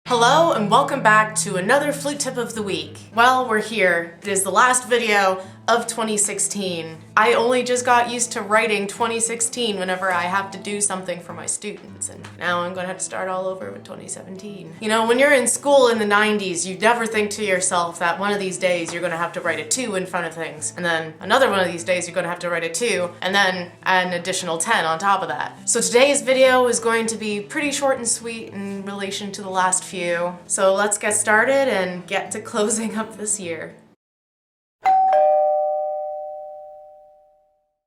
Hello and welcome back to another flute tip of the week. Well, we're here. It is the last video of 2016. I only just got used to writing 2016 whenever I have to do something for my students, and now I'm gonna have to start all over with 2017. You know, when you're in school in the 90s, you never think to yourself that one of these days you're gonna have to write a 2 in front of things, and then another one of these days you're gonna have to write a 2, and then add an additional 10 on top of that. So today's video is going to be pretty short and sweet in relation to the last few. So let's get started and get to closing up this year.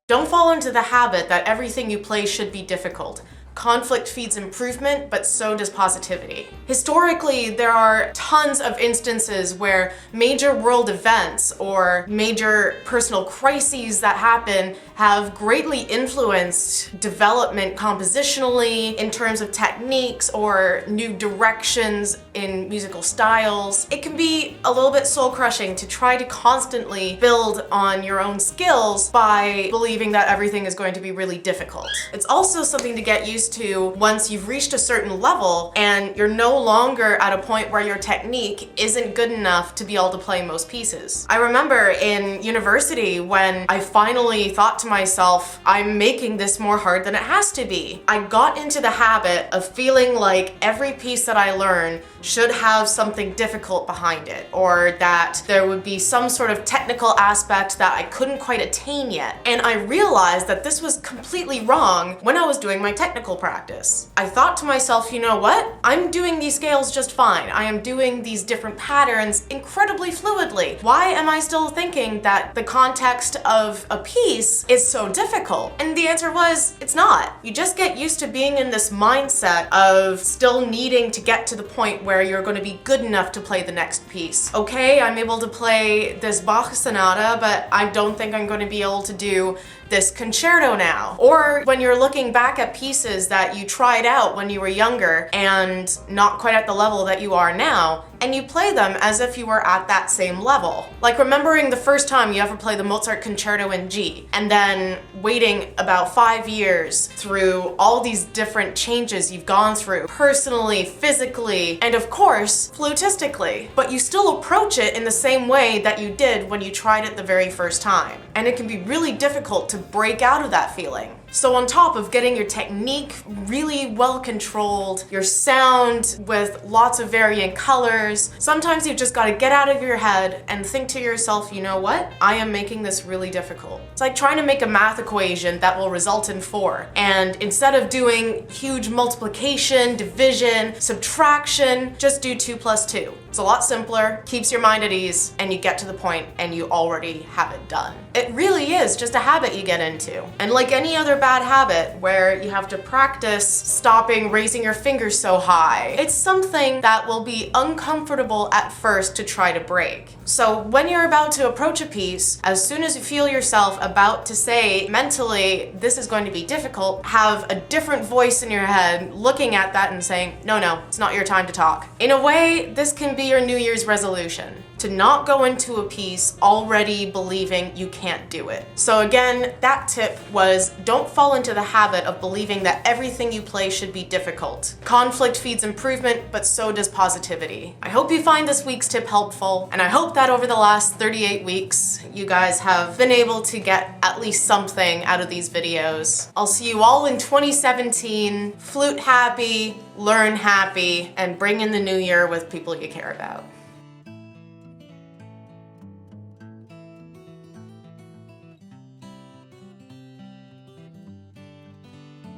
Don't fall into the habit that everything you play should be difficult. Conflict feeds improvement, but so does positivity. Historically, there are tons of instances where major world events or major personal crises that happen have greatly influenced development compositionally in terms of techniques or new directions in musical styles. It can be a little bit soul-crushing to try to constantly build on your own skills by believing that everything is going to be really difficult. It's also something to get used to once you've reached a certain level and you're no longer at a point where your technique isn't good enough to be able to play most pieces. I remember in university when I finally thought to myself, I'm making this more hard than it has to be. I got into the habit of feeling like every piece that I learn should have something difficult behind it, or that there would be some sort of technical aspect that I couldn't quite attain yet. And I realized that this was completely wrong when I was doing my technical practice. I thought to myself, you know what? I'm doing these scales just fine. I am doing these different patterns incredibly fluidly. Why am I still thinking that the context of a piece is so difficult? And the answer was, it's not. You just get used to being in this mindset of still needing to get to the point where you're going to be good enough to play the next piece. Okay, I'm able to play this Bach sonata, but I don't think I'm going to be able to do this concerto now. Or when you're looking back at pieces that you tried out when you were younger and not quite at the level that you are now, and you play them as if you were at that same level. Like remembering the first time you ever played the Mozart Concerto in G, and then waiting about 5 years through all these different changes you've gone through, personally, physically, and of course, flutistically. But you still approach it in the same way that you did when you tried it the very first time. And it can be really difficult to break out of that feeling. So on top of getting your technique really well controlled, your sound with lots of varying colors, sometimes you've just got to get out of your head and think to yourself, you know what? I am making this really difficult. It's like trying to make a math equation that will result in 4. And instead of doing huge multiplication, division, subtraction, just do 2 plus 2. It's a lot simpler, keeps your mind at ease, and you get to the point and you already have it done. It really is just a habit you get into. And like any other bad habit where you have to practice stopping raising your fingers so high, it's something that will be uncomfortable at first to try to break. So when you're about to approach a piece, as soon as you feel yourself about to say mentally, this is going to be difficult, have a different voice in your head looking at that and saying, no, it's not your time to talk. In a way, this can be your New Year's resolution, to not go into a piece already believing you can't do it. So again, that tip was don't fall into the habit of believing that everything you play should be difficult. Conflict feeds improvement, but so does positivity. I hope you find this week's tip helpful, and I hope that over the last 38 weeks, you guys have been able to get at least something out of these videos. I'll see you all in 2017. Flute happy, learn happy, and bring in the new year with people you care about.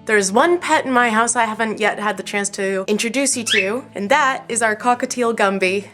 There's one pet in my house I haven't yet had the chance to introduce you to, and that is our cockatiel Gumby.